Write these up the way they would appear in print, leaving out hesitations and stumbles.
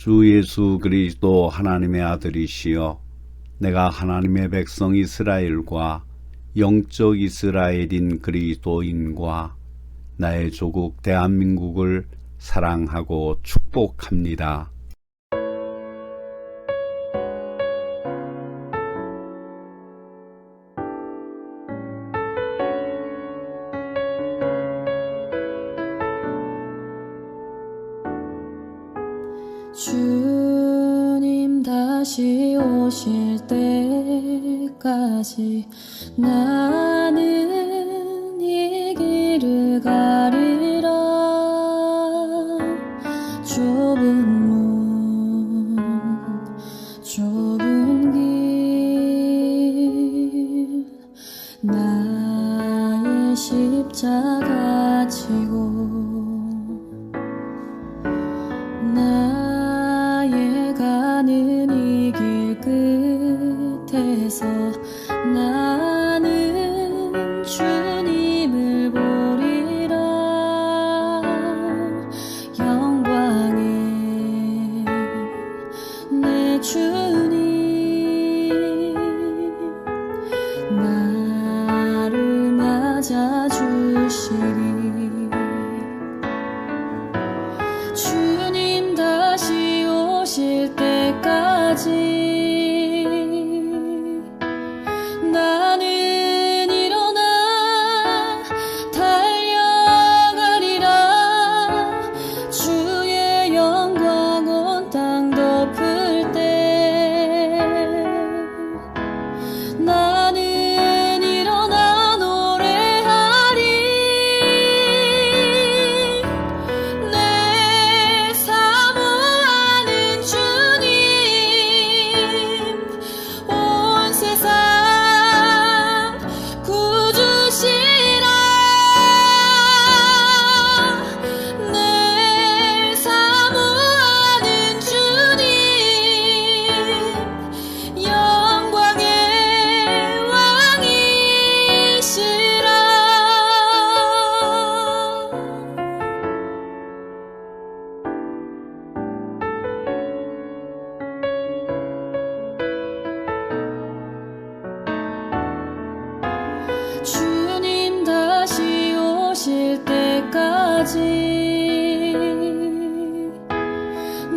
주 예수 그리스도 하나님의 아들이시여 내가 하나님의 백성 이스라엘과 영적 이스라엘인 그리스도인과 나의 조국 대한민국을 사랑하고 축복합니다. 주님 다시 오실 때까지 나는 이 길을 가리라. 좁은 문 좁은 길 나의 십자가 지고 나의 가는 이 길 끝에서 나는 주님을 보리라. 영광의 내 주님 나를 맞아 주시리. 주님 다시 오실 때까지 나는 일어나 달려가리라. 주의 영광 온 땅 덮을 때 나는 일어나 노래하리. 내 사모하는 주님 온 세상 구주시라. 내 사모하는 주님 영광의 왕이시라. 주님 다시 오실 때까지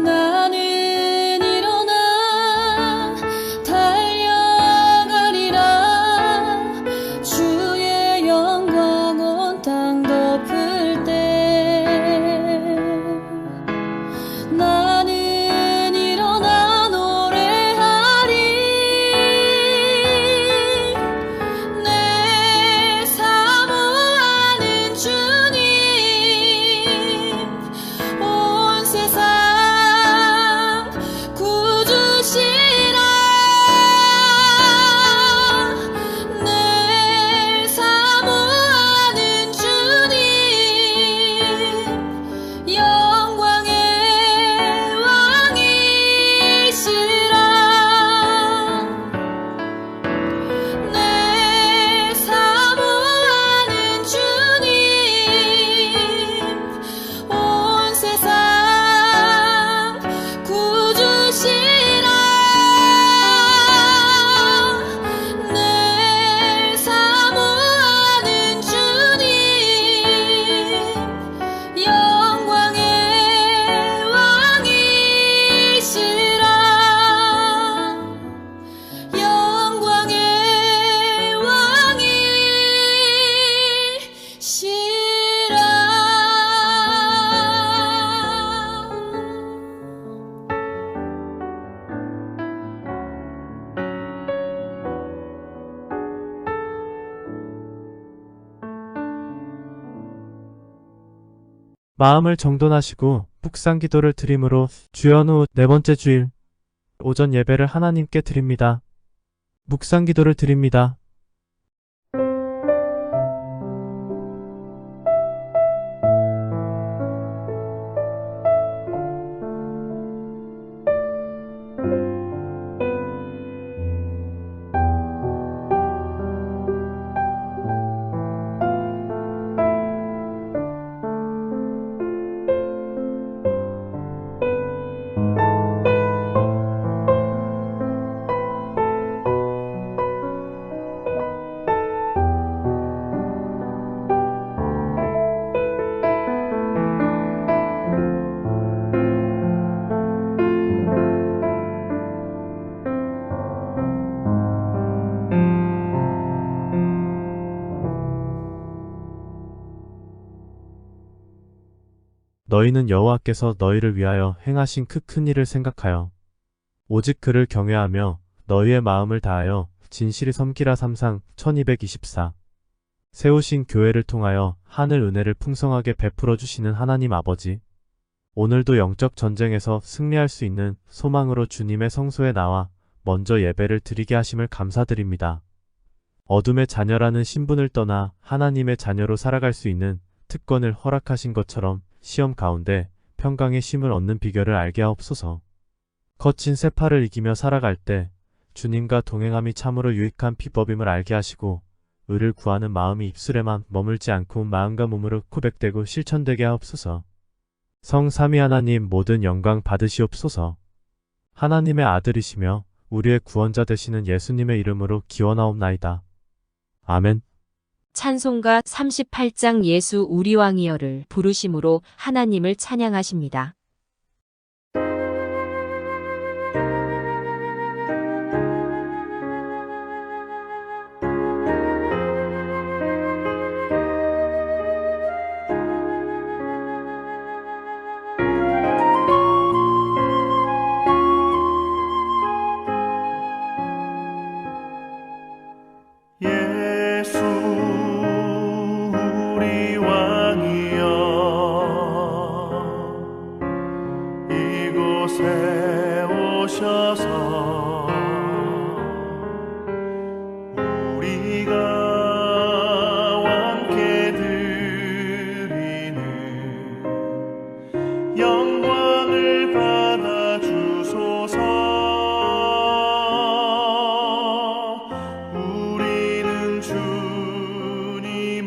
나는 일어나 달려가리라. 주의 영광 온 땅 덮을 때 나는 일어나 노래하리. 내 사모하는 주님 온 세상 구주시라. 내 사모하는 주님 영광의 왕이시라. 내 사모하는 주님 온 세상 구주시라. 내 사모하는 주님 영광의 왕이시라. 영광의 왕이시라. 마음을 정돈하시고 묵상 기도를 드림으로 주연 후 네 번째 주일 오전 예배를 하나님께 드립니다. 묵상 기도를 드립니다. 너희는 여호와께서 너희를 위하여 행하신 그 큰 일을 생각하여 오직 그를 경외하며 너희의 마음을 다하여 진실이 섬기라. 3상 1224. 세우신 교회를 통하여 하늘 은혜를 풍성하게 베풀어 주시는 하나님 아버지, 오늘도 영적 전쟁에서 승리할 수 있는 소망으로 주님의 성소에 나와 먼저 예배를 드리게 하심을 감사드립니다. 어둠의 자녀라는 신분을 떠나 하나님의 자녀로 살아갈 수 있는 특권을 허락하신 것처럼 시험 가운데 평강의 쉼을 얻는 비결을 알게 하옵소서. 거친 세파를 이기며 살아갈 때 주님과 동행함이 참으로 유익한 비법임을 알게 하시고 의를 구하는 마음이 입술에만 머물지 않고 마음과 몸으로 고백되고 실천되게 하옵소서. 성 삼위 하나님 모든 영광 받으시옵소서. 하나님의 아들이시며 우리의 구원자 되시는 예수님의 이름으로 기원하옵나이다. 아멘. 찬송가 38장 예수 우리 왕이여를 부르심으로 하나님을 찬양하십니다. 예수 우리 왕이여 이곳에 오셔서 우리가 왕께 드리는 영광을 받아 주소서. 우리는 주님의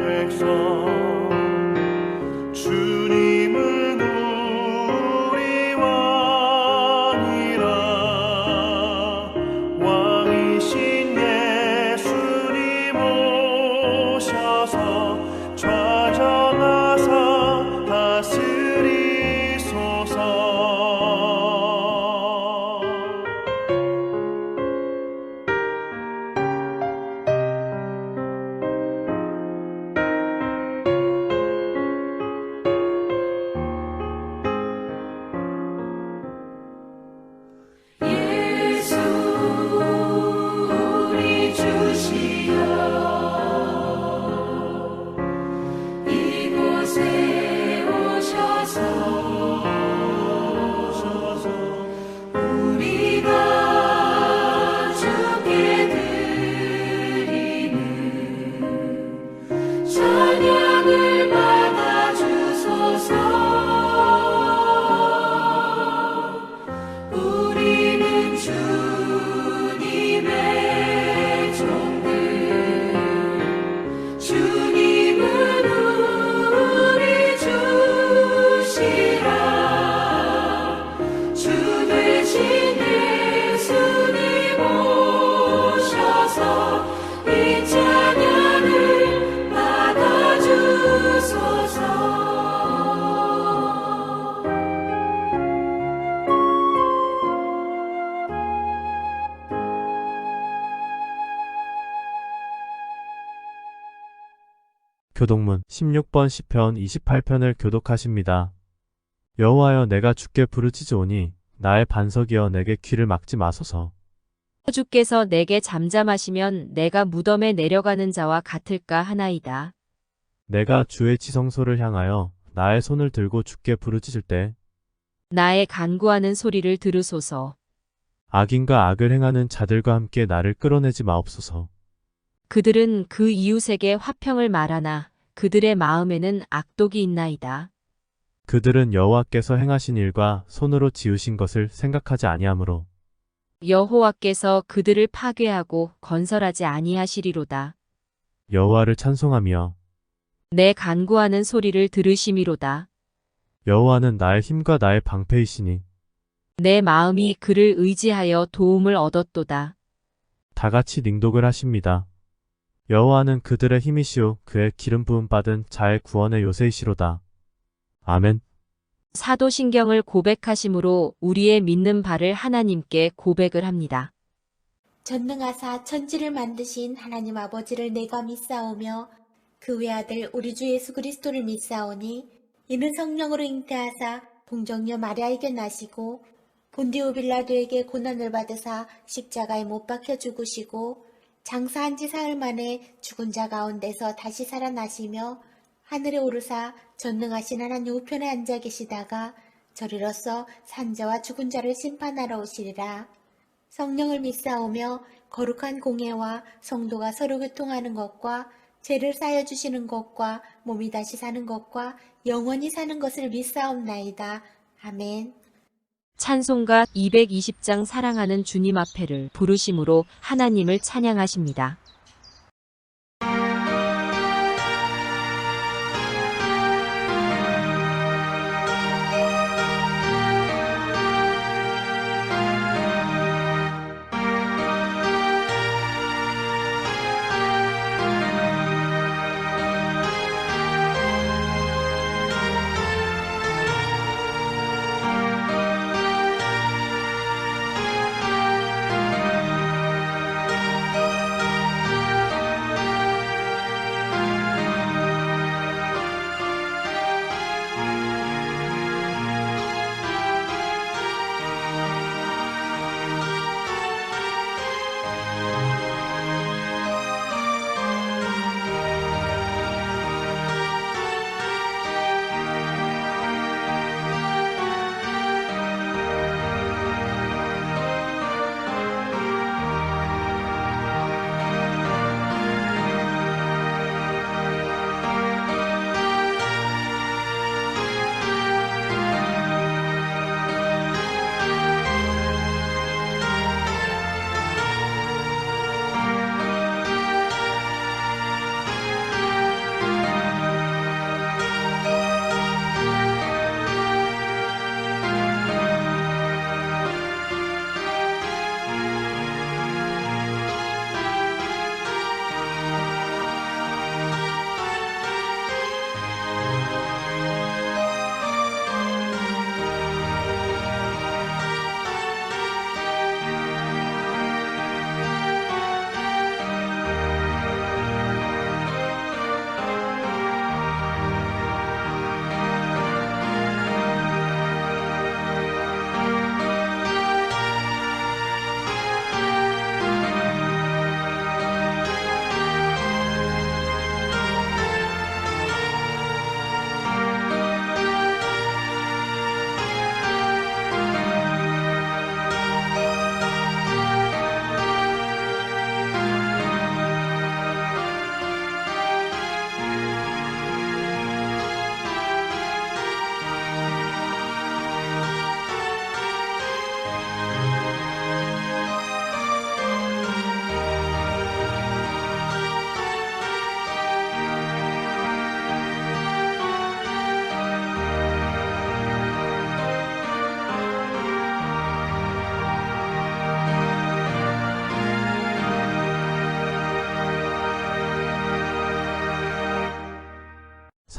백성, 주님은 우리 왕이라. 왕이신 예수님 오셔서 좌정하사 다스리소서. 예수 우리 주시여 이곳에 오셔서 우리가 주께 드리는 찬양을 받아 주소서. 우리는 주님의 종들, 주님은 우리 주시라. 주 되신 예수님 오셔서 이 찬양을 받아 주소서. 교독문 16번 시편 28편을 교독하십니다. 여호와여 내가 주께 부르짖으오니 나의 반석이여 내게 귀를 막지 마소서. 주께서 내게 잠잠하시면 내가 무덤에 내려가는 자와 같을까 하나이다. 내가 주의 지성소를 향하여 나의 손을 들고 주께 부르짖을 때 나의 간구하는 소리를 들으소서. 악인과 악을 행하는 자들과 함께 나를 끌어내지 마옵소서. 그들은 그 이웃에게 화평을 말하나 그들의 마음에는 악독이 있나이다. 그들은 여호와께서 행하신 일과 손으로 지으신 것을 생각하지 아니하므로 여호와께서 그들을 파괴하고 건설하지 아니하시리로다. 여호와를 찬송하며 내 간구하는 소리를 들으심이로다. 여호와는 나의 힘과 나의 방패이시니 내 마음이 그를 의지하여 도움을 얻었도다. 다 같이 닝독을 하십니다. 여호와는 그들의 힘이시오 그의 기름 부음 받은 자의 구원의 요새이시로다. 아멘. 사도신경을 고백하심으로 우리의 믿는 바를 하나님께 고백을 합니다. 전능하사 천지를 만드신 하나님 아버지를 내가 믿사오며 그 외아들 우리 주 예수 그리스도를 믿사오니 이는 성령으로 잉태하사 동정녀 마리아에게 나시고 본디오 빌라도에게 고난을 받으사 십자가에 못 박혀 죽으시고 장사한 지 사흘 만에 죽은 자 가운데서 다시 살아나시며 하늘에 오르사 전능하신 하나님 우편에 앉아 계시다가 저리로서 산자와 죽은 자를 심판하러 오시리라. 성령을 믿사오며 거룩한 공예와 성도가 서로 교통하는 것과 죄를 사여 주시는 것과 몸이 다시 사는 것과 영원히 사는 것을 믿사옵나이다. 아멘. 찬송가 220장 사랑하는 주님 앞에를 부르심으로 하나님을 찬양하십니다.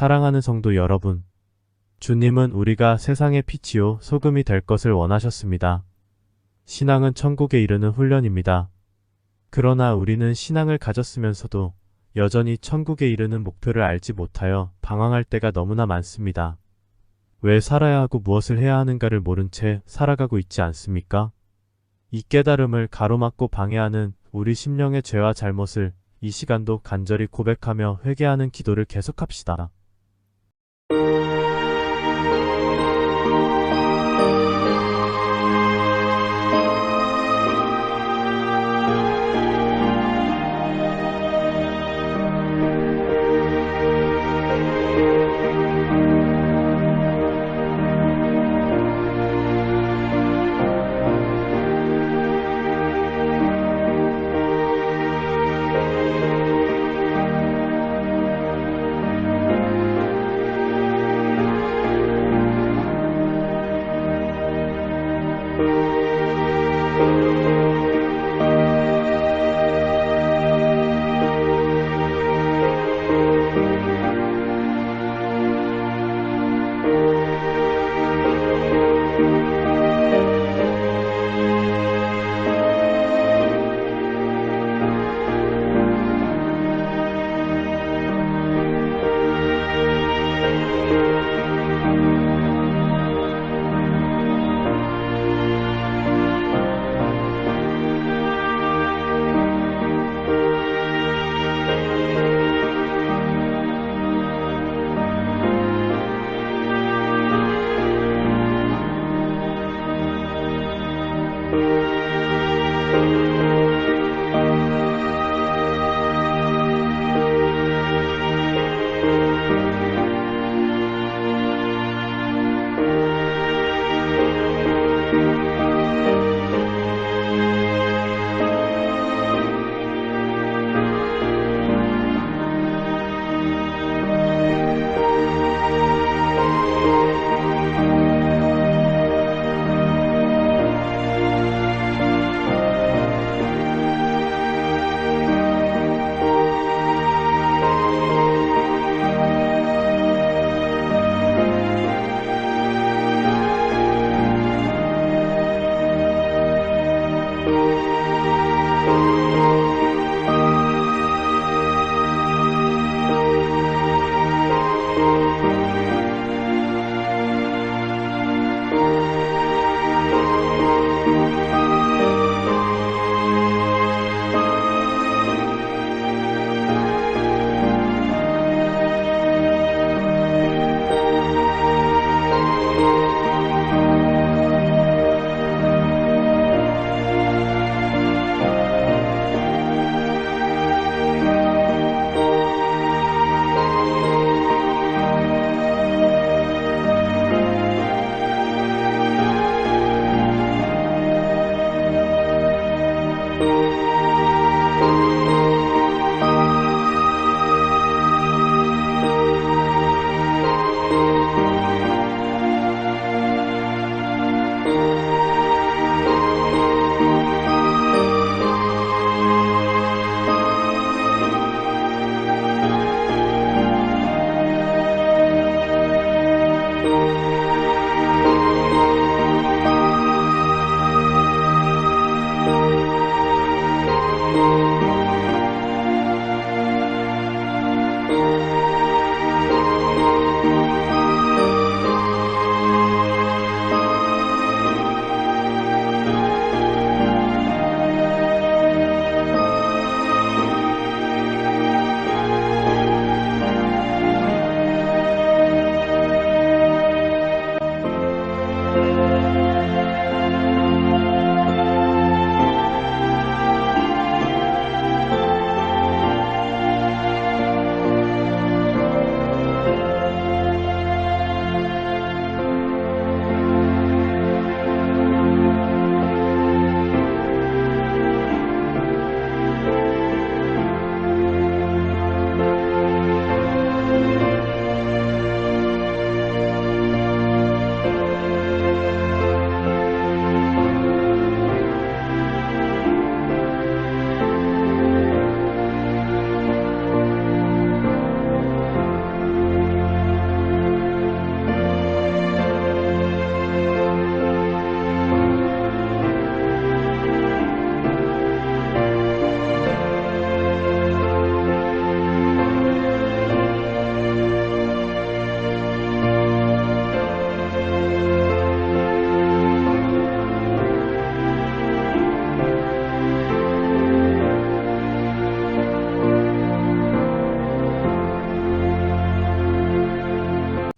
사랑하는 성도 여러분, 주님은 우리가 세상의 빛이요 소금이 될 것을 원하셨습니다. 신앙은 천국에 이르는 훈련입니다. 그러나 우리는 신앙을 가졌으면서도 여전히 천국에 이르는 목표를 알지 못하여 방황할 때가 너무나 많습니다. 왜 살아야 하고 무엇을 해야 하는가를 모른 채 살아가고 있지 않습니까? 이 깨달음을 가로막고 방해하는 우리 심령의 죄와 잘못을 이 시간도 간절히 고백하며 회개하는 기도를 계속합시다.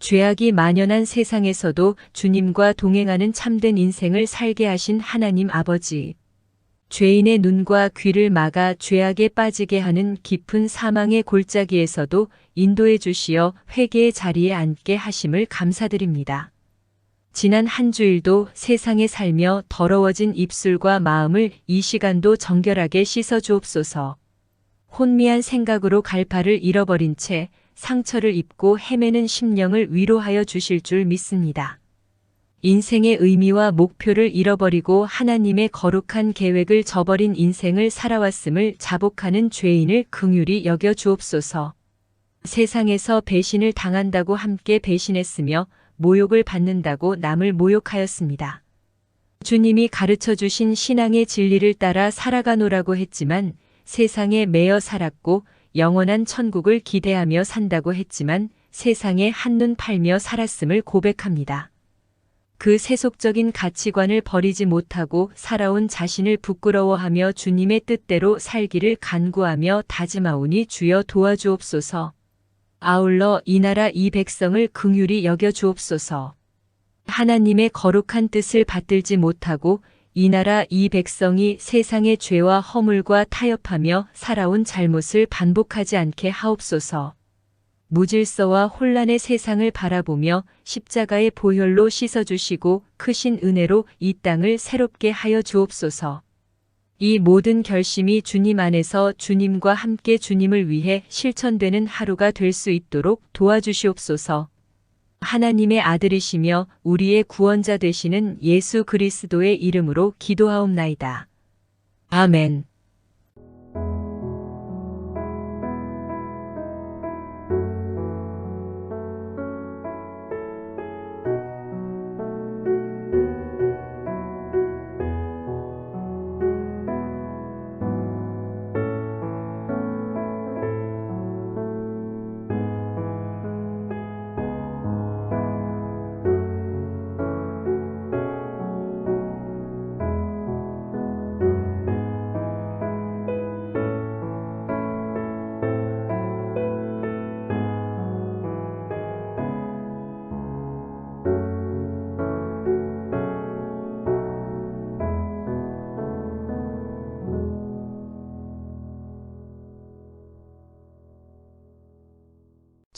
죄악이 만연한 세상에서도 주님과 동행하는 참된 인생을 살게 하신 하나님 아버지. 죄인의 눈과 귀를 막아 죄악에 빠지게 하는 깊은 사망의 골짜기에서도 인도해 주시어 회개의 자리에 앉게 하심을 감사드립니다. 지난 한 주일도 세상에 살며 더러워진 입술과 마음을 이 시간도 정결하게 씻어 주옵소서. 혼미한 생각으로 갈파를 잃어버린 채 상처를 입고 헤매는 심령을 위로하여 주실 줄 믿습니다. 인생의 의미와 목표를 잃어버리고 하나님의 거룩한 계획을 저버린 인생을 살아왔음을 자복하는 죄인을 긍휼히 여겨 주옵소서. 세상에서 배신을 당한다고 함께 배신했으며 모욕을 받는다고 남을 모욕하였습니다. 주님이 가르쳐 주신 신앙의 진리를 따라 살아가노라고 했지만 세상에 매여 살았고 영원한 천국을 기대하며 산다고 했지만 세상에 한눈 팔며 살았음을 고백합니다. 그 세속적인 가치관을 버리지 못하고 살아온 자신을 부끄러워하며 주님의 뜻대로 살기를 간구하며 다짐하오니 주여 도와주옵소서. 아울러 이 나라 이 백성을 긍휼히 여겨 주옵소서. 하나님의 거룩한 뜻을 받들지 못하고 이 나라 이 백성이 세상의 죄와 허물과 타협하며 살아온 잘못을 반복하지 않게 하옵소서. 무질서와 혼란의 세상을 바라보며 십자가의 보혈로 씻어주시고 크신 은혜로 이 땅을 새롭게 하여 주옵소서. 이 모든 결심이 주님 안에서 주님과 함께 주님을 위해 실천되는 하루가 될 수 있도록 도와주시옵소서. 하나님의 아들이시며 우리의 구원자 되시는 예수 그리스도의 이름으로 기도하옵나이다. 아멘.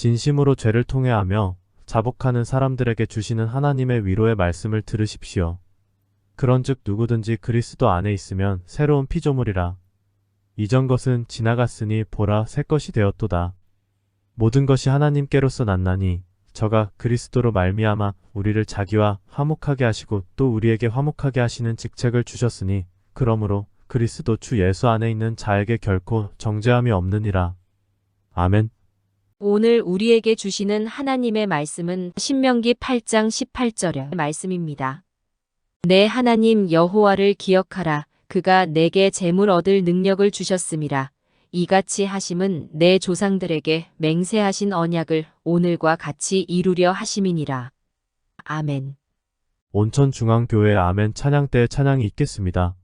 진심으로 죄를 통회하며 자복하는 사람들에게 주시는 하나님의 위로의 말씀을 들으십시오. 그런즉 누구든지 그리스도 안에 있으면 새로운 피조물이라. 이전 것은 지나갔으니 보라 새 것이 되었도다. 모든 것이 하나님께로서 났나니 저가 그리스도로 말미암아 우리를 자기와 화목하게 하시고 또 우리에게 화목하게 하시는 직책을 주셨으니 그러므로 그리스도 주 예수 안에 있는 자에게 결코 정죄함이 없느니라. 아멘. 오늘 우리에게 주시는 하나님의 말씀은 신명기 8장 18절의 말씀입니다. 내 하나님 여호와를 기억하라. 그가 내게 재물 얻을 능력을 주셨음이라. 이같이 하심은 내 조상들에게 맹세하신 언약을 오늘과 같이 이루려 하심이니라. 아멘. 온천중앙교회 아멘 찬양 때의 찬양이 있겠습니다.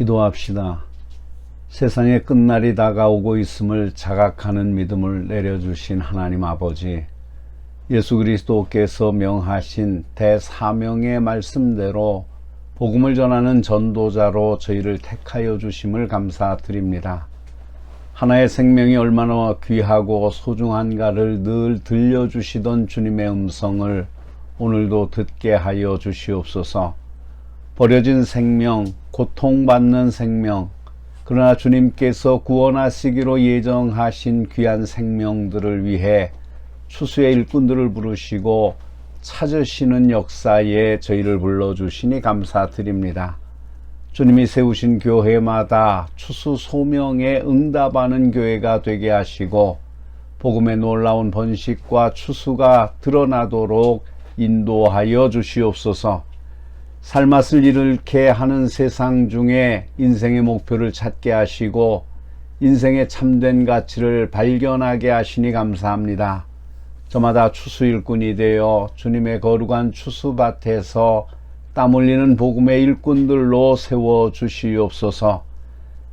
기도합시다. 세상의 끝날이 다가오고 있음을 자각하는 믿음을 내려주신 하나님 아버지, 예수 그리스도께서 명하신 대사명의 말씀대로 복음을 전하는 전도자로 저희를 택하여 주심을 감사드립니다. 하나의 생명이 얼마나 귀하고 소중한가를 늘 들려주시던 주님의 음성을 오늘도 듣게 하여 주시옵소서. 버려진 생명, 고통받는 생명, 그러나 주님께서 구원하시기로 예정하신 귀한 생명들을 위해 추수의 일꾼들을 부르시고 찾으시는 역사에 저희를 불러주시니 감사드립니다. 주님이 세우신 교회마다 추수 소명에 응답하는 교회가 되게 하시고 복음의 놀라운 번식과 추수가 드러나도록 인도하여 주시옵소서. 삶맛을 잃게 하는 세상 중에 인생의 목표를 찾게 하시고 인생의 참된 가치를 발견하게 하시니 감사합니다. 저마다 추수 일꾼이 되어 주님의 거룩한 추수밭에서 땀 흘리는 복음의 일꾼들로 세워 주시옵소서.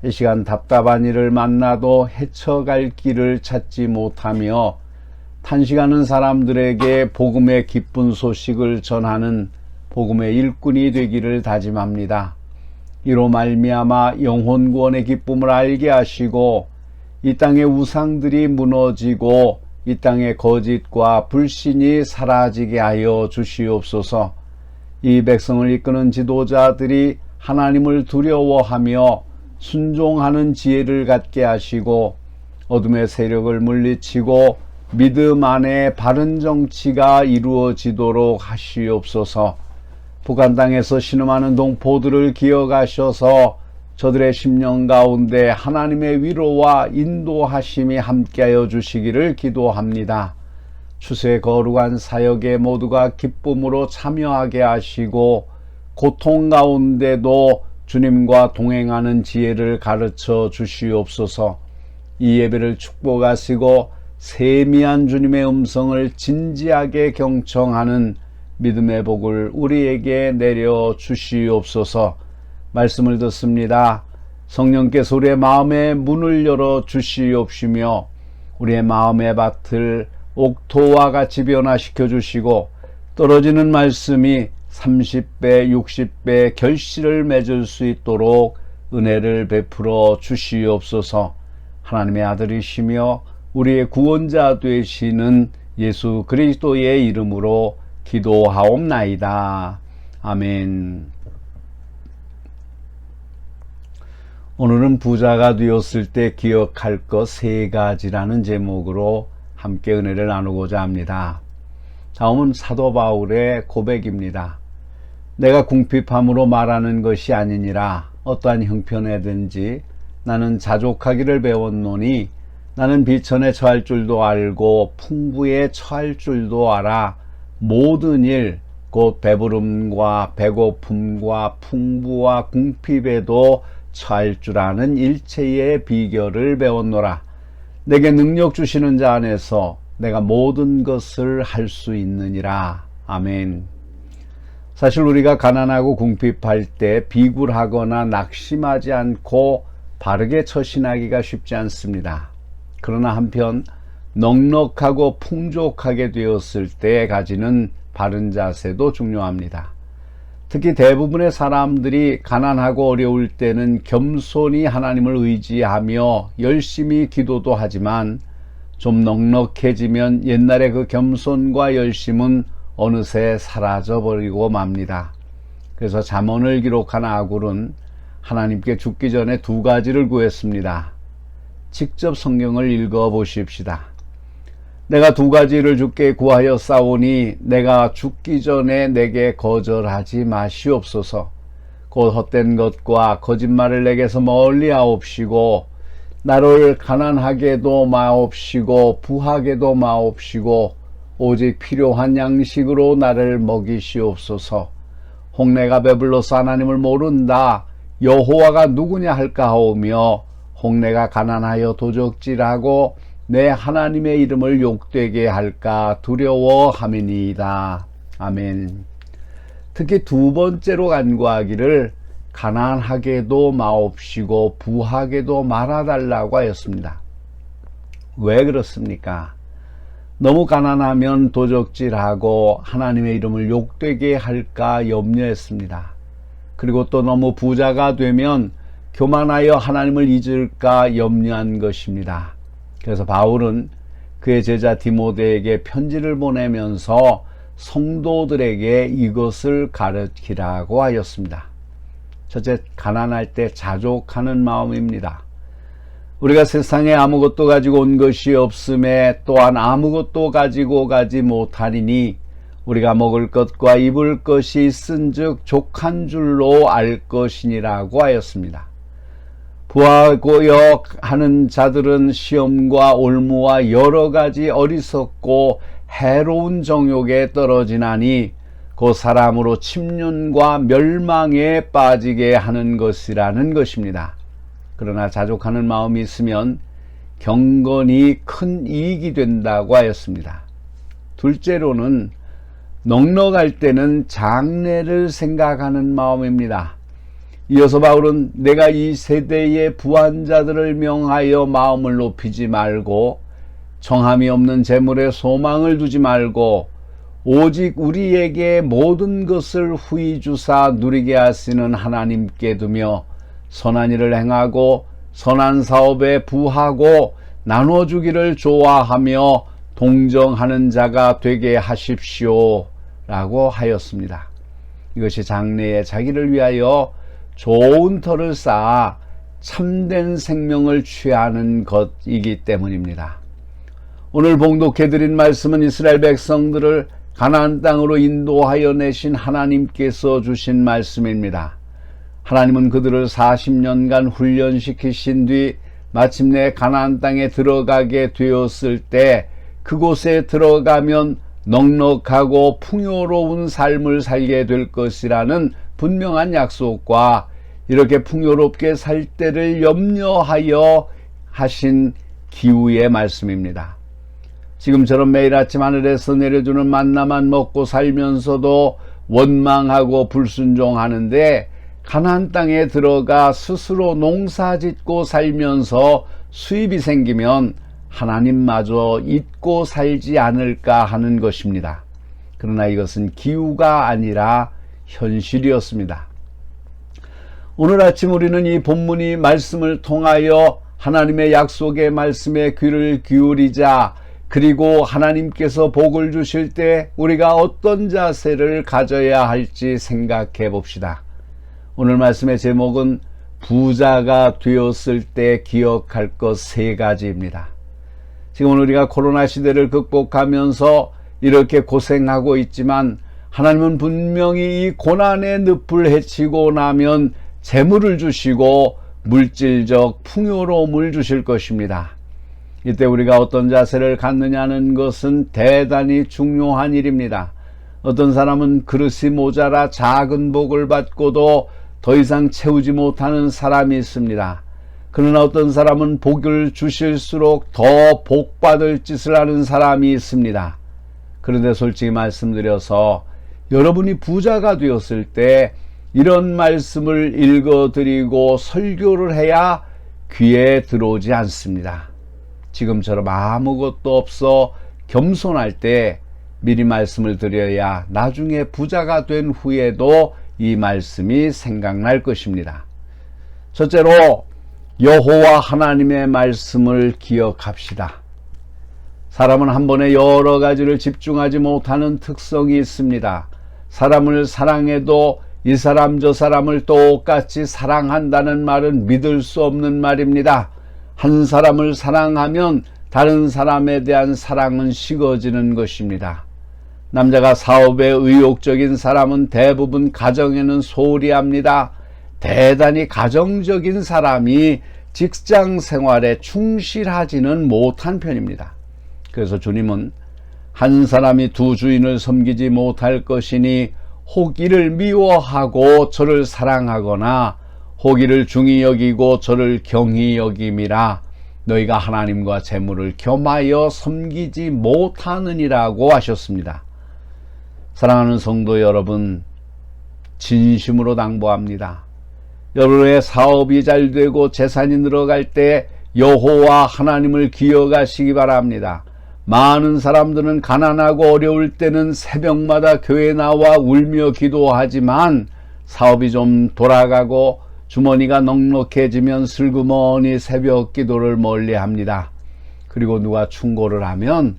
이 시간 답답한 일을 만나도 헤쳐갈 길을 찾지 못하며 탄식하는 사람들에게 복음의 기쁜 소식을 전하는 복음의 일꾼이 되기를 다짐합니다. 이로 말미암아 영혼 구원의 기쁨을 알게 하시고 이 땅의 우상들이 무너지고 이 땅의 거짓과 불신이 사라지게 하여 주시옵소서. 이 백성을 이끄는 지도자들이 하나님을 두려워하며 순종하는 지혜를 갖게 하시고 어둠의 세력을 물리치고 믿음 안에 바른 정치가 이루어지도록 하시옵소서. 북한 땅에서 신음하는 동포들을 기억하셔서 저들의 심령 가운데 하나님의 위로와 인도하심이 함께하여 주시기를 기도합니다. 추수의 거룩한 사역에 모두가 기쁨으로 참여하게 하시고 고통 가운데도 주님과 동행하는 지혜를 가르쳐 주시옵소서. 이 예배를 축복하시고 세미한 주님의 음성을 진지하게 경청하는 믿음의 복을 우리에게 내려 주시옵소서. 말씀을 듣습니다. 성령께서 우리의 마음의 문을 열어 주시옵시며 우리의 마음의 밭을 옥토와 같이 변화시켜 주시고 떨어지는 말씀이 30배, 60배 결실을 맺을 수 있도록 은혜를 베풀어 주시옵소서. 하나님의 아들이시며 우리의 구원자 되시는 예수 그리스도의 이름으로 기도하옵나이다. 아멘. 오늘은 부자가 되었을 때 기억할 것 3가지라는 제목으로 함께 은혜를 나누고자 합니다. 다음은 사도 바울의 고백입니다. 내가 궁핍함으로 말하는 것이 아니니라. 어떠한 형편에든지 나는 자족하기를 배웠노니 나는 비천에 처할 줄도 알고 풍부에 처할 줄도 알아. 모든 일 곧 배부름과 배고픔과 풍부와 궁핍에도 처할 줄 아는 일체의 비결을 배웠노라. 내게 능력 주시는 자 안에서 내가 모든 것을 할 수 있느니라. 아멘. 사실 우리가 가난하고 궁핍할 때 비굴하거나 낙심하지 않고 바르게 처신하기가 쉽지 않습니다. 그러나 한편 넉넉하고 풍족하게 되었을 때 가지는 바른 자세도 중요합니다. 특히 대부분의 사람들이 가난하고 어려울 때는 겸손히 하나님을 의지하며 열심히 기도도 하지만 좀 넉넉해지면 옛날의 그 겸손과 열심은 어느새 사라져버리고 맙니다. 그래서 잠언을 기록한 아굴은 하나님께 죽기 전에 2가지를 구했습니다. 직접 성경을 읽어 보십시다. 내가 2가지를 주께 구하여 싸우니 내가 죽기 전에 내게 거절하지 마시옵소서. 곧 헛된 것과 거짓말을 내게서 멀리 하옵시고 나를 가난하게도 마옵시고 부하게도 마옵시고 오직 필요한 양식으로 나를 먹이시옵소서. 홍내가 배불러서 하나님을 모른다. 여호와가 누구냐 할까 하오며 홍내가 가난하여 도적질하고 내 하나님의 이름을 욕되게 할까 두려워함이니이다. 아멘. 특히 2번째로 간구하기를 가난하게도 마옵시고 부하게도 말아달라고 하였습니다. 왜 그렇습니까? 너무 가난하면 도적질하고 하나님의 이름을 욕되게 할까 염려했습니다. 그리고 또 너무 부자가 되면 교만하여 하나님을 잊을까 염려한 것입니다. 그래서 바울은 그의 제자 디모데에게 편지를 보내면서 성도들에게 이것을 가르치라고 하였습니다. 첫째, 가난할 때 자족하는 마음입니다. 우리가 세상에 아무것도 가지고 온 것이 없음에 또한 아무것도 가지고 가지 못하리니 우리가 먹을 것과 입을 것이 있은즉 족한 줄로 알 것이니라고 하였습니다. 부하고여 하는 자들은 시험과 올무와 여러 가지 어리석고 해로운 정욕에 떨어지나니 그 사람으로 침륜과 멸망에 빠지게 하는 것이라는 것입니다. 그러나 자족하는 마음이 있으면 경건이 큰 이익이 된다고 하였습니다. 둘째로는 넉넉할 때는 장래를 생각하는 마음입니다. 이어서 바울은 내가 이 세대의 부한 자들을 명하여 마음을 높이지 말고 정함이 없는 재물에 소망을 두지 말고 오직 우리에게 모든 것을 후히 주사 누리게 하시는 하나님께 두며 선한 일을 행하고 선한 사업에 부하고 나눠주기를 좋아하며 동정하는 자가 되게 하십시오 라고 하였습니다. 이것이 장래에 자기를 위하여 좋은 터를 쌓아 참된 생명을 취하는 것이기 때문입니다. 오늘 봉독해드린 말씀은 이스라엘 백성들을 가나안 땅으로 인도하여 내신 하나님께서 주신 말씀입니다. 하나님은 그들을 40년간 훈련시키신 뒤 마침내 가나안 땅에 들어가게 되었을 때 그곳에 들어가면 넉넉하고 풍요로운 삶을 살게 될 것이라는 분명한 약속과 이렇게 풍요롭게 살 때를 염려하여 하신 기후의 말씀입니다. 지금처럼 매일 아침 하늘에서 내려주는 만나만 먹고 살면서도 원망하고 불순종하는데 가나안 땅에 들어가 스스로 농사짓고 살면서 수입이 생기면 하나님마저 잊고 살지 않을까 하는 것입니다. 그러나 이것은 기우가 아니라 현실이었습니다. 오늘 아침 우리는 이 본문이 말씀을 통하여 하나님의 약속의 말씀에 귀를 기울이자 그리고 하나님께서 복을 주실 때 우리가 어떤 자세를 가져야 할지 생각해 봅시다. 오늘 말씀의 제목은 부자가 되었을 때 기억할 것 3가지입니다. 지금 우리가 코로나 시대를 극복하면서 이렇게 고생하고 있지만 하나님은 분명히 이 고난의 늪을 헤치고 나면 재물을 주시고 물질적 풍요로움을 주실 것입니다. 이때 우리가 어떤 자세를 갖느냐는 것은 대단히 중요한 일입니다. 어떤 사람은 그릇이 모자라 작은 복을 받고도 더 이상 채우지 못하는 사람이 있습니다. 그러나 어떤 사람은 복을 주실수록 더 복받을 짓을 하는 사람이 있습니다. 그런데 솔직히 말씀드려서 여러분이 부자가 되었을 때 이런 말씀을 읽어드리고 설교를 해야 귀에 들어오지 않습니다. 지금처럼 아무것도 없어 겸손할 때 미리 말씀을 드려야 나중에 부자가 된 후에도 이 말씀이 생각날 것입니다. 첫째로 여호와 하나님의 말씀을 기억합시다. 사람은 한 번에 여러 가지를 집중하지 못하는 특성이 있습니다. 사람을 사랑해도 이 사람 저 사람을 똑같이 사랑한다는 말은 믿을 수 없는 말입니다. 한 사람을 사랑하면 다른 사람에 대한 사랑은 식어지는 것입니다. 남자가 사업에 의욕적인 사람은 대부분 가정에는 소홀히 합니다. 대단히 가정적인 사람이 직장 생활에 충실하지는 못한 편입니다. 그래서 주님은 한 사람이 두 주인을 섬기지 못할 것이니 혹 이를 미워하고 저를 사랑하거나 혹 이를 중히 여기고 저를 경히 여김이라 너희가 하나님과 재물을 겸하여 섬기지 못하느니라고 하셨습니다. 사랑하는 성도 여러분, 진심으로 당부합니다. 여러분의 사업이 잘 되고 재산이 늘어갈 때 여호와 하나님을 기억하시기 바랍니다. 많은 사람들은 가난하고 어려울 때는 새벽마다 교회 나와 울며 기도하지만 사업이 좀 돌아가고 주머니가 넉넉해지면 슬그머니 새벽 기도를 멀리합니다. 그리고 누가 충고를 하면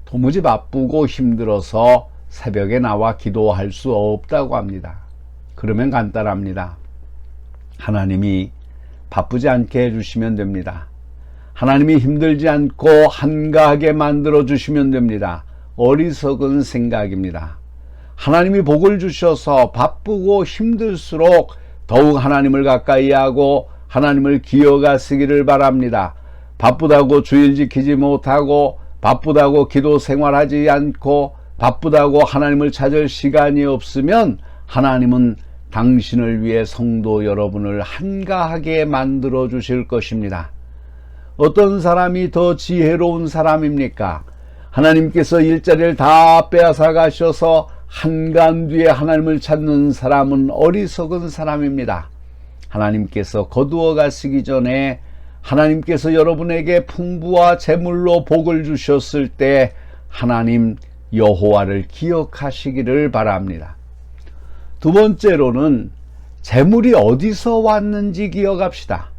도무지 바쁘고 힘들어서 새벽에 나와 기도할 수 없다고 합니다. 그러면 간단합니다. 하나님이 바쁘지 않게 해주시면 됩니다. 하나님이 힘들지 않고 한가하게 만들어 주시면 됩니다. 어리석은 생각입니다. 하나님이 복을 주셔서 바쁘고 힘들수록 더욱 하나님을 가까이 하고 하나님을 기억하시기를 바랍니다. 바쁘다고 주일 지키지 못하고 바쁘다고 기도 생활하지 않고 바쁘다고 하나님을 찾을 시간이 없으면 하나님은 당신을 위해 성도 여러분을 한가하게 만들어 주실 것입니다. 어떤 사람이 더 지혜로운 사람입니까? 하나님께서 일자리를 다 빼앗아 가셔서 한간 뒤에 하나님을 찾는 사람은 어리석은 사람입니다. 하나님께서 거두어 가시기 전에 하나님께서 여러분에게 풍부와 재물로 복을 주셨을 때 하나님 여호와를 기억하시기를 바랍니다. 두 번째로는 재물이 어디서 왔는지 기억합시다.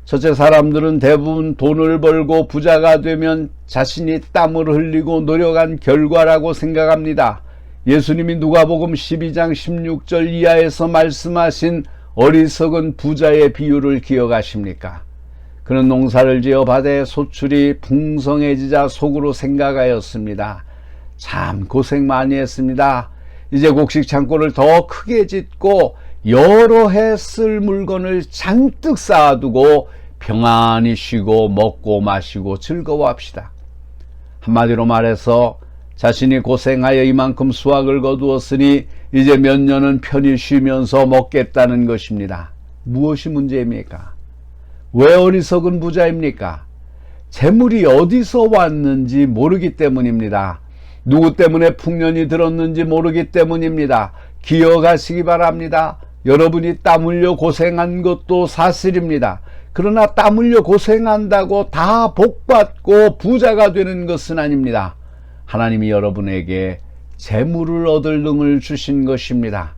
첫째, 사람들은 대부분 돈을 벌고 부자가 되면 자신이 땀을 흘리고 노력한 결과라고 생각합니다. 예수님이 누가복음 12장 16절 이하에서 말씀하신 어리석은 부자의 비유를 기억하십니까? 그는 농사를 지어 밭에 소출이 풍성해지자 속으로 생각하였습니다. 참 고생 많이 했습니다. 이제 곡식 창고를 더 크게 짓고 여러 해 쓸 물건을 잔뜩 쌓아두고 평안히 쉬고 먹고 마시고 즐거워합시다. 한마디로 말해서 자신이 고생하여 이만큼 수확을 거두었으니 이제 몇 년은 편히 쉬면서 먹겠다는 것입니다. 무엇이 문제입니까? 왜 어리석은 부자입니까? 재물이 어디서 왔는지 모르기 때문입니다. 누구 때문에 풍년이 들었는지 모르기 때문입니다. 기억하시기 바랍니다. 여러분이 땀 흘려 고생한 것도 사실입니다. 그러나 땀 흘려 고생한다고 다 복받고 부자가 되는 것은 아닙니다. 하나님이 여러분에게 재물을 얻을 능을 주신 것입니다.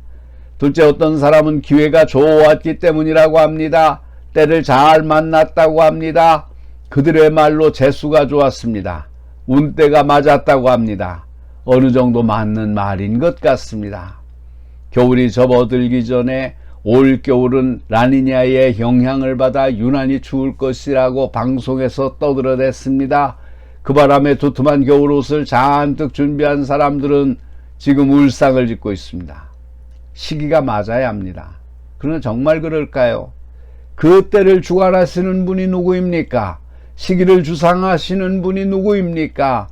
둘째, 어떤 사람은 기회가 좋았기 때문이라고 합니다. 때를 잘 만났다고 합니다. 그들의 말로 재수가 좋았습니다. 운때가 맞았다고 합니다. 어느 정도 맞는 말인 것 같습니다. 겨울이 접어들기 전에 올겨울은 라니냐의 영향을 받아 유난히 추울 것이라고 방송에서 떠들어댔습니다. 그 바람에 두툼한 겨울옷을 잔뜩 준비한 사람들은 지금 울상을 짓고 있습니다. 시기가 맞아야 합니다. 그러나 정말 그럴까요? 그 때를 주관하시는 분이 누구입니까? 시기를 주상하시는 분이 누구입니까?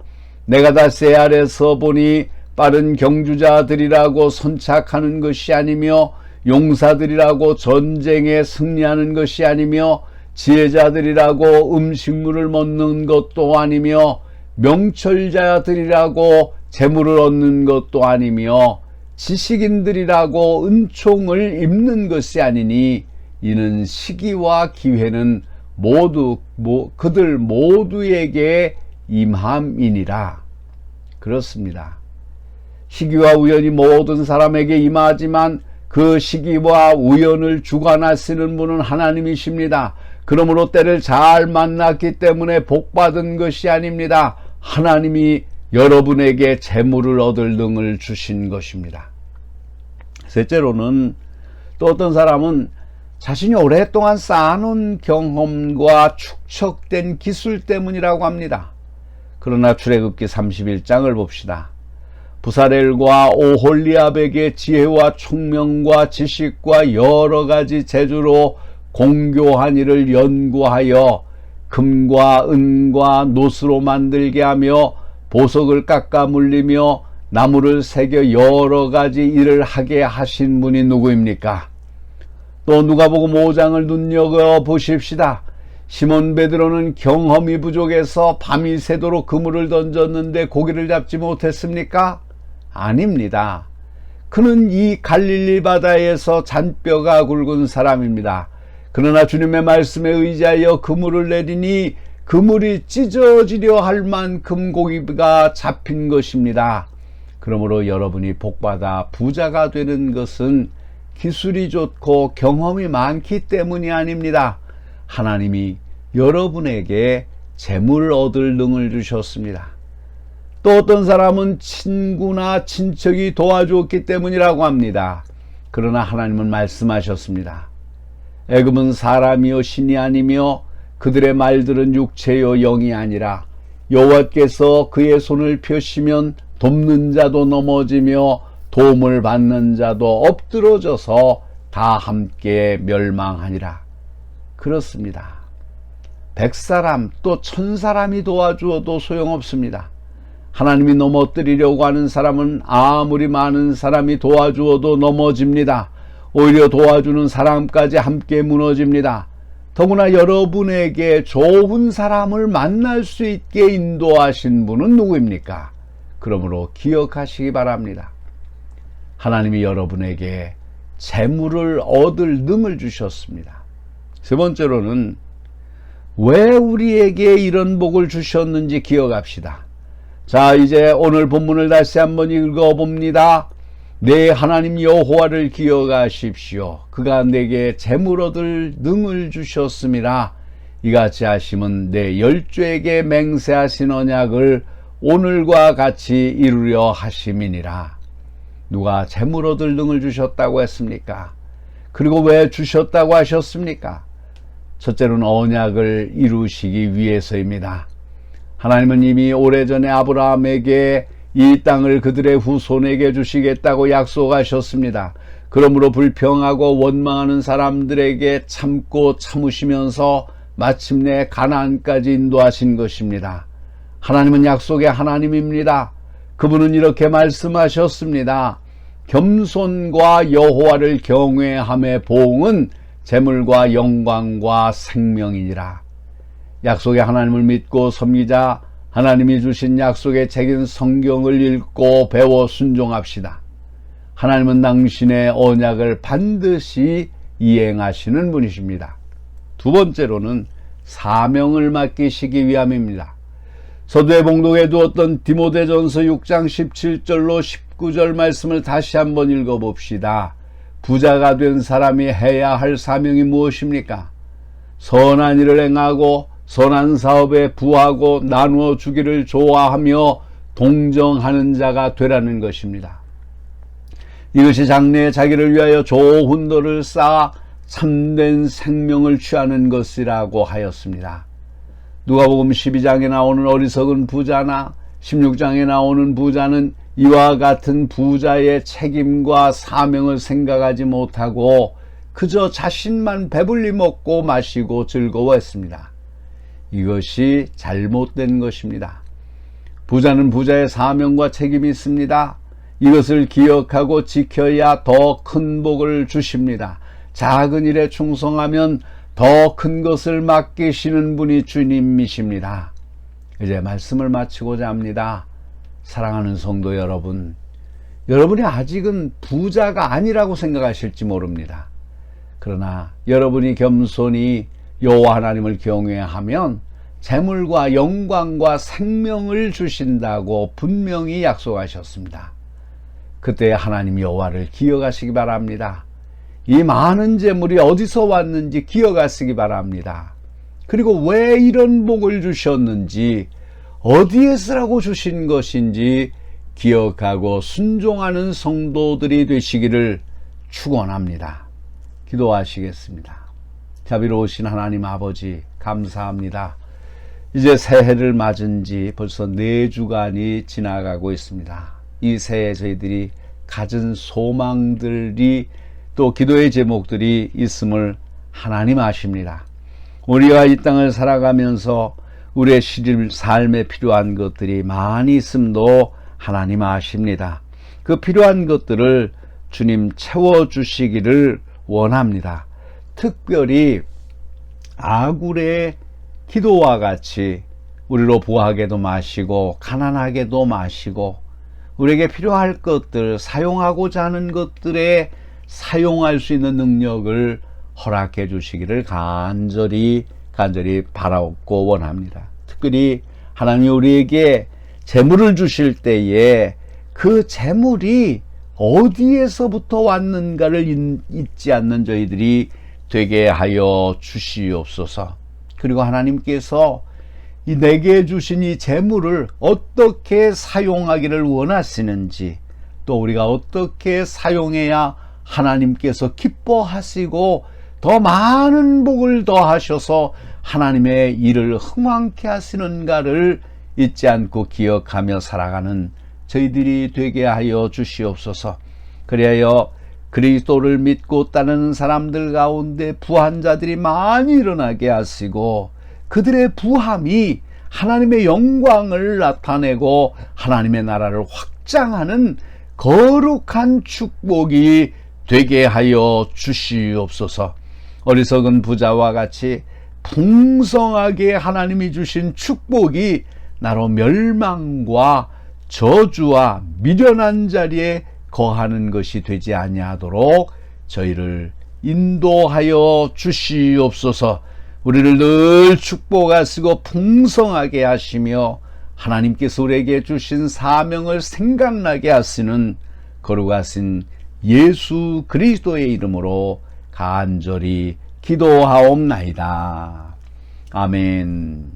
내가 다 새 아래서 보니 빠른 경주자들이라고 선착하는 것이 아니며 용사들이라고 전쟁에 승리하는 것이 아니며 지혜자들이라고 음식물을 먹는 것도 아니며 명철자들이라고 재물을 얻는 것도 아니며 지식인들이라고 은총을 입는 것이 아니니 이는 시기와 기회는 모두 그들 모두에게 임함이니라. 그렇습니다. 시기와 우연이 모든 사람에게 임하지만 그 시기와 우연을 주관하시는 분은 하나님이십니다. 그러므로 때를 잘 만났기 때문에 복받은 것이 아닙니다. 하나님이 여러분에게 재물을 얻을 능을 주신 것입니다. 셋째로는 또 어떤 사람은 자신이 오랫동안 쌓아놓은 경험과 축적된 기술 때문이라고 합니다. 그러나 출애굽기 31장을 봅시다. 부사렐과 오홀리압에게 지혜와 총명과 지식과 여러 가지 재주로 공교한 일을 연구하여 금과 은과 노스로 만들게 하며 보석을 깎아 물리며 나무를 새겨 여러 가지 일을 하게 하신 분이 누구입니까? 또 누가복음 5장을 눈여겨보십시다. 시몬 베드로는 경험이 부족해서 밤이 새도록 그물을 던졌는데 고기를 잡지 못했습니까? 아닙니다. 그는 이 갈릴리 바다에서 잔뼈가 굵은 사람입니다. 그러나 주님의 말씀에 의지하여 그물을 내리니 그물이 찢어지려 할 만큼 고기가 잡힌 것입니다. 그러므로 여러분이 복받아 부자가 되는 것은 기술이 좋고 경험이 많기 때문이 아닙니다. 하나님이 여러분에게 재물 얻을 능을 주셨습니다. 또 어떤 사람은 친구나 친척이 도와주었기 때문이라고 합니다. 그러나 하나님은 말씀하셨습니다. 애굽은 사람이요 신이 아니며 그들의 말들은 육체요 영이 아니라 여호와께서 그의 손을 펴시면 돕는 자도 넘어지며 도움을 받는 자도 엎드러져서 다 함께 멸망하니라. 그렇습니다. 100사람 또 1000사람이 도와주어도 소용없습니다. 하나님이 넘어뜨리려고 하는 사람은 아무리 많은 사람이 도와주어도 넘어집니다. 오히려 도와주는 사람까지 함께 무너집니다. 더구나 여러분에게 좋은 사람을 만날 수 있게 인도하신 분은 누구입니까? 그러므로 기억하시기 바랍니다. 하나님이 여러분에게 재물을 얻을 능을 주셨습니다. 세 번째로는 왜 우리에게 이런 복을 주셨는지 기억합시다. 자, 이제 오늘 본문을 다시 한번 읽어봅니다. 내 하나님 여호와를 기억하십시오. 그가 내게 재물 얻을 능을 주셨음이라. 이같이 하심은 내 열조에게 맹세하신 언약을 오늘과 같이 이루려 하심이니라. 누가 재물 얻을 능을 주셨다고 했습니까? 그리고 왜 주셨다고 하셨습니까? 첫째로는 언약을 이루시기 위해서입니다. 하나님은 이미 오래전에 아브라함에게 이 땅을 그들의 후손에게 주시겠다고 약속하셨습니다. 그러므로 불평하고 원망하는 사람들에게 참고 참으시면서 마침내 가나안까지 인도하신 것입니다. 하나님은 약속의 하나님입니다. 그분은 이렇게 말씀하셨습니다. 겸손과 여호와를 경외함의 보응은 재물과 영광과 생명이니라. 약속의 하나님을 믿고 섬기자 하나님이 주신 약속의 책인 성경을 읽고 배워 순종합시다. 하나님은 당신의 언약을 반드시 이행하시는 분이십니다. 두 번째로는 사명을 맡기시기 위함입니다. 서두에 봉독해 두었던 디모데전서 6장 17절로 19절 말씀을 다시 한번 읽어봅시다. 부자가 된 사람이 해야 할 사명이 무엇입니까? 선한 일을 행하고 선한 사업에 부하고 나누어 주기를 좋아하며 동정하는 자가 되라는 것입니다. 이것이 장래에 자기를 위하여 좋은 돌을 쌓아 참된 생명을 취하는 것이라고 하였습니다. 누가복음 12장에 나오는 어리석은 부자나 16장에 나오는 부자는 이와 같은 부자의 책임과 사명을 생각하지 못하고 그저 자신만 배불리 먹고 마시고 즐거워했습니다. 이것이 잘못된 것입니다. 부자는 부자의 사명과 책임이 있습니다. 이것을 기억하고 지켜야 더 큰 복을 주십니다. 작은 일에 충성하면 더 큰 것을 맡기시는 분이 주님이십니다. 이제 말씀을 마치고자 합니다. 사랑하는 성도 여러분, 여러분이 아직은 부자가 아니라고 생각하실지 모릅니다. 그러나 여러분이 겸손히 여호와 하나님을 경외하면 재물과 영광과 생명을 주신다고 분명히 약속하셨습니다. 그때 하나님 여호와를 기억하시기 바랍니다. 이 많은 재물이 어디서 왔는지 기억하시기 바랍니다. 그리고 왜 이런 복을 주셨는지, 어디에 쓰라고 주신 것인지 기억하고 순종하는 성도들이 되시기를 축원합니다. 기도하시겠습니다. 자비로우신 하나님 아버지, 감사합니다. 이제 새해를 맞은 지 벌써 4주간이 지나가고 있습니다. 이 새해 저희들이 가진 소망들이 또 기도의 제목들이 있음을 하나님 아십니다. 우리가 이 땅을 살아가면서 우리의 삶에 필요한 것들이 많이 있음도 하나님 아십니다. 그 필요한 것들을 주님 채워주시기를 원합니다. 특별히 아굴의 기도와 같이 우리로 부하게도 마시고 가난하게도 마시고 우리에게 필요할 것들, 사용하고자 하는 것들에 사용할 수 있는 능력을 허락해 주시기를 간절히 바라옵고 원합니다. 특별히 하나님이 우리에게 재물을 주실 때에 그 재물이 어디에서부터 왔는가를 잊지 않는 저희들이 되게 하여 주시옵소서. 그리고 하나님께서 이 내게 주신 이 재물을 어떻게 사용하기를 원하시는지, 또 우리가 어떻게 사용해야 하나님께서 기뻐하시고 더 많은 복을 더하셔서 하나님의 일을 흥왕케 하시는가를 잊지 않고 기억하며 살아가는 저희들이 되게 하여 주시옵소서. 그리하여 그리스도를 믿고 따르는 사람들 가운데 부한 자들이 많이 일어나게 하시고 그들의 부함이 하나님의 영광을 나타내고 하나님의 나라를 확장하는 거룩한 축복이 되게 하여 주시옵소서. 어리석은 부자와 같이 풍성하게 하나님이 주신 축복이 나로 멸망과 저주와 미련한 자리에 거하는 것이 되지 아니하도록 저희를 인도하여 주시옵소서. 우리를 늘 축복하시고 풍성하게 하시며 하나님께서 우리에게 주신 사명을 생각나게 하시는 거룩하신 예수 그리스도의 이름으로 간절히 기도하옵나이다. 아멘.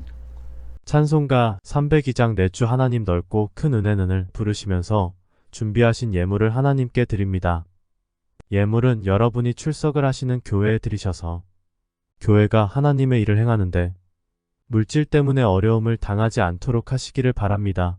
찬송가 302장 내 주 하나님 넓고 큰 은혜는을 부르시면서 준비하신 예물을 하나님께 드립니다. 예물은 여러분이 출석을 하시는 교회에 드리셔서 교회가 하나님의 일을 행하는데 물질 때문에 어려움을 당하지 않도록 하시기를 바랍니다.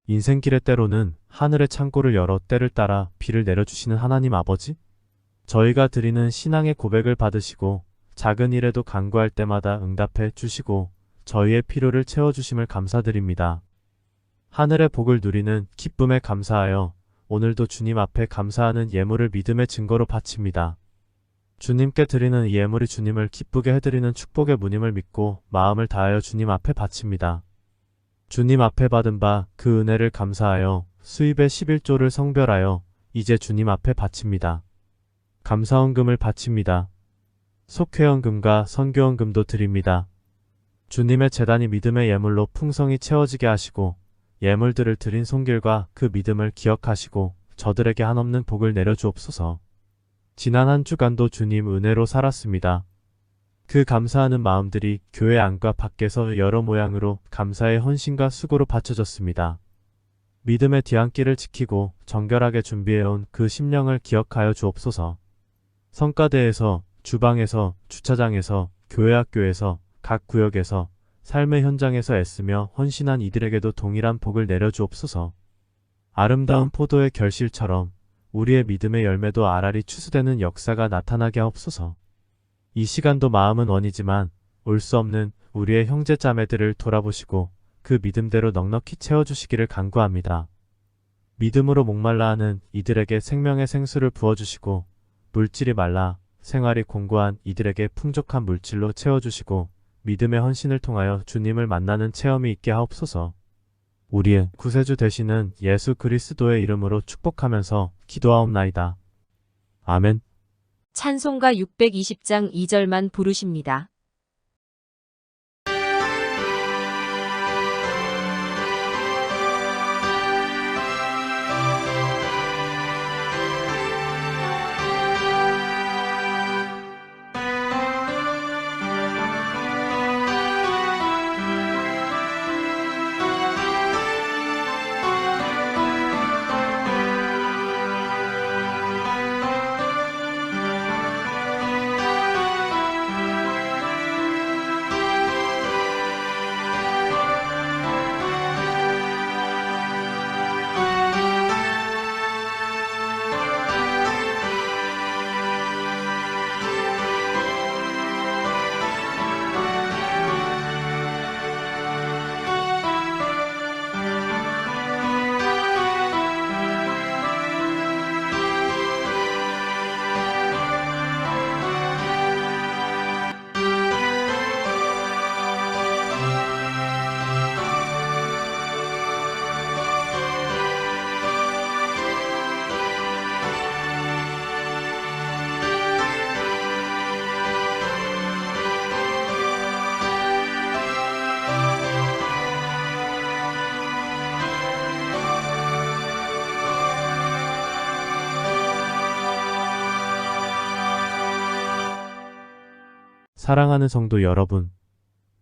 인생길의 때로는 하늘의 창고를 열어 때를 따라 비를 내려주시는 하나님 아버지? 저희가 드리는 신앙의 고백을 받으시고 작은 일에도 간구할 때마다 응답해 주시고 저희의 필요를 채워주심을 감사드립니다. 하늘의 복을 누리는 기쁨에 감사하여 오늘도 주님 앞에 감사하는 예물을 믿음의 증거로 바칩니다. 주님께 드리는 이 예물이 주님을 기쁘게 해드리는 축복의 무님을 믿고 마음을 다하여 주님 앞에 바칩니다. 주님 앞에 받은 바 그 은혜를 감사하여 수입의 11조를 성별하여 이제 주님 앞에 바칩니다. 감사헌금을 바칩니다. 속회헌금과 선교헌금도 드립니다. 주님의 제단이 믿음의 예물로 풍성히 채워지게 하시고 예물들을 드린 손길과 그 믿음을 기억하시고 저들에게 한없는 복을 내려주옵소서. 지난 한 주간도 주님 은혜로 살았습니다. 그 감사하는 마음들이 교회 안과 밖에서 여러 모양으로 감사의 헌신과 수고로 바쳐졌습니다. 믿음의 뒤안길을 지키고 정결하게 준비해온 그 심령을 기억하여 주옵소서. 성가대에서, 주방에서, 주차장에서, 교회 학교에서, 각 구역에서, 삶의 현장에서 애쓰며 헌신한 이들에게도 동일한 복을 내려주옵소서. 아름다운 포도의 결실처럼 우리의 믿음의 열매도 알알이 추수되는 역사가 나타나게 하옵소서. 이 시간도 마음은 원이지만 올 수 없는 우리의 형제 자매들을 돌아보시고 그 믿음대로 넉넉히 채워주시기를 간구합니다. 믿음으로 목말라 하는 이들에게 생명의 생수를 부어주시고 물질이 말라 생활이 공고한 이들에게 풍족한 물질로 채워주시고 믿음의 헌신을 통하여 주님을 만나는 체험이 있게 하옵소서. 우리의 구세주 되시는 예수 그리스도의 이름으로 축복하면서 기도하옵나이다. 아멘. 찬송가 620장 2절만 부르십니다. 사랑하는 성도 여러분,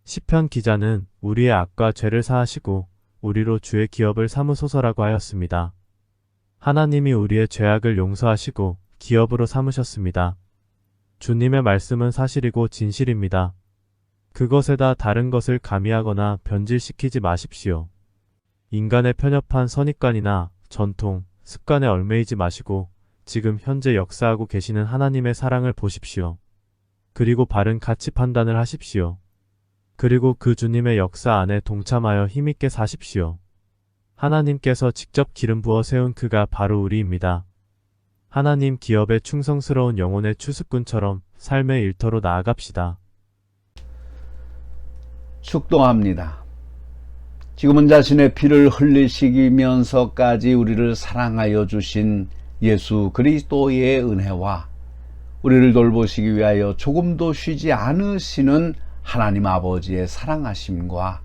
시편 기자는 우리의 악과 죄를 사하시고 우리로 주의 기업을 삼으소서라고 하였습니다. 하나님이 우리의 죄악을 용서하시고 기업으로 삼으셨습니다. 주님의 말씀은 사실이고 진실입니다. 그것에다 다른 것을 가미하거나 변질시키지 마십시오. 인간의 편협한 선입관이나 전통, 습관에 얽매이지 마시고 지금 현재 역사하고 계시는 하나님의 사랑을 보십시오. 그리고 바른 가치 판단을 하십시오. 그리고 그 주님의 역사 안에 동참하여 힘있게 사십시오. 하나님께서 직접 기름 부어 세운 그가 바로 우리입니다. 하나님 기업에 충성스러운 영혼의 추수꾼처럼 삶의 일터로 나아갑시다. 축도합니다. 지금은 자신의 피를 흘리시면서까지 우리를 사랑하여 주신 예수 그리스도의 은혜와 우리를 돌보시기 위하여 조금도 쉬지 않으시는 하나님 아버지의 사랑하심과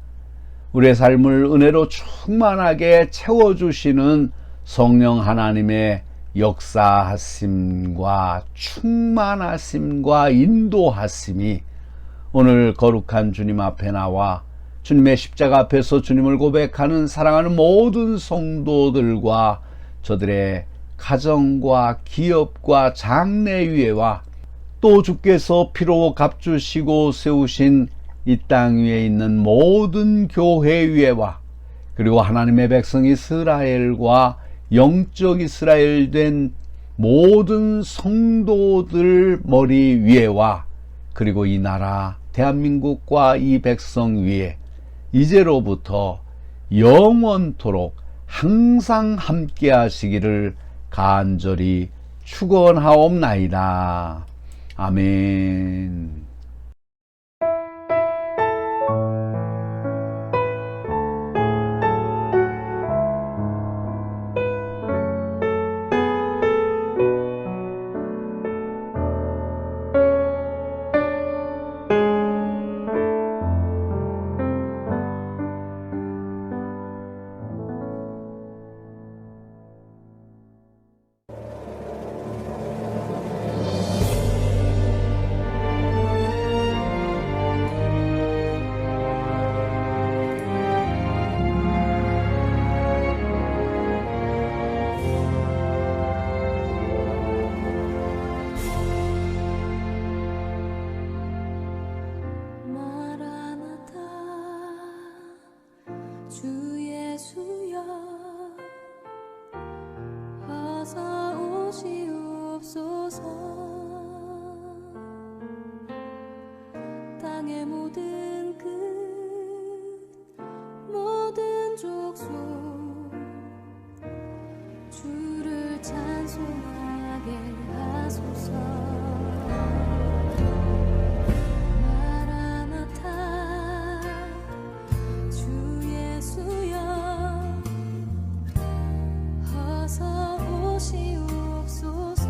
우리의 삶을 은혜로 충만하게 채워주시는 성령 하나님의 역사하심과 충만하심과 인도하심이 오늘 거룩한 주님 앞에 나와 주님의 십자가 앞에서 주님을 고백하는 사랑하는 모든 성도들과 저들의 가정과 기업과 장래위에와 또 주께서 피로 값주시고 세우신 이 땅 위에 있는 모든 교회 위에와 그리고 하나님의 백성 이스라엘과 영적 이스라엘 된 모든 성도들 머리 위에와 그리고 이 나라 대한민국과 이 백성 위에 이제로부터 영원토록 항상 함께 하시기를 간절히 축원하옵나이다. 아멘. 마라나타 주 예수여 어서 오시옵소서 땅의 모든 끝 모든 족속 주를 찬송하게 하소서 마라나타 주 예수여 어서 오시옵소서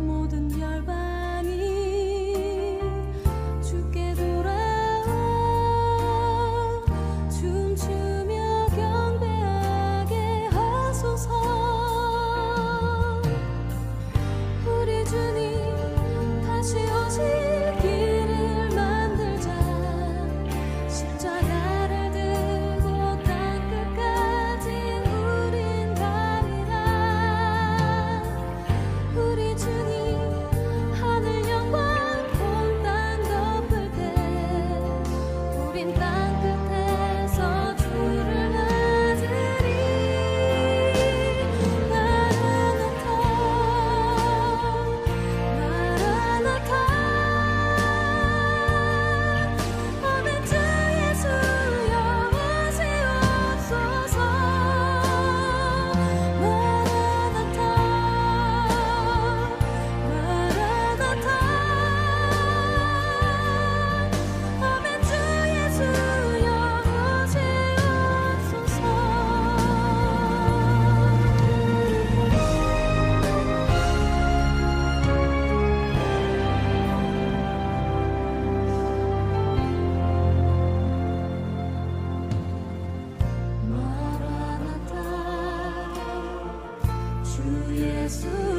모든 열방이 주께 돌아와 춤추며 경배하게 하소서 우리 주님 다시 오실 길을 만들자 십자가를 들고 땅끝까지 우린 가리라 우리 주님 하늘 영광 온 땅 덮을 때 우린 땅끝에서 주를 맞으리 마라나타 마라나타 아멘 주 예수여 오시옵소서 마라나타 마라나타 아멘 주 예수여 오시옵소서 마라나타 주 예수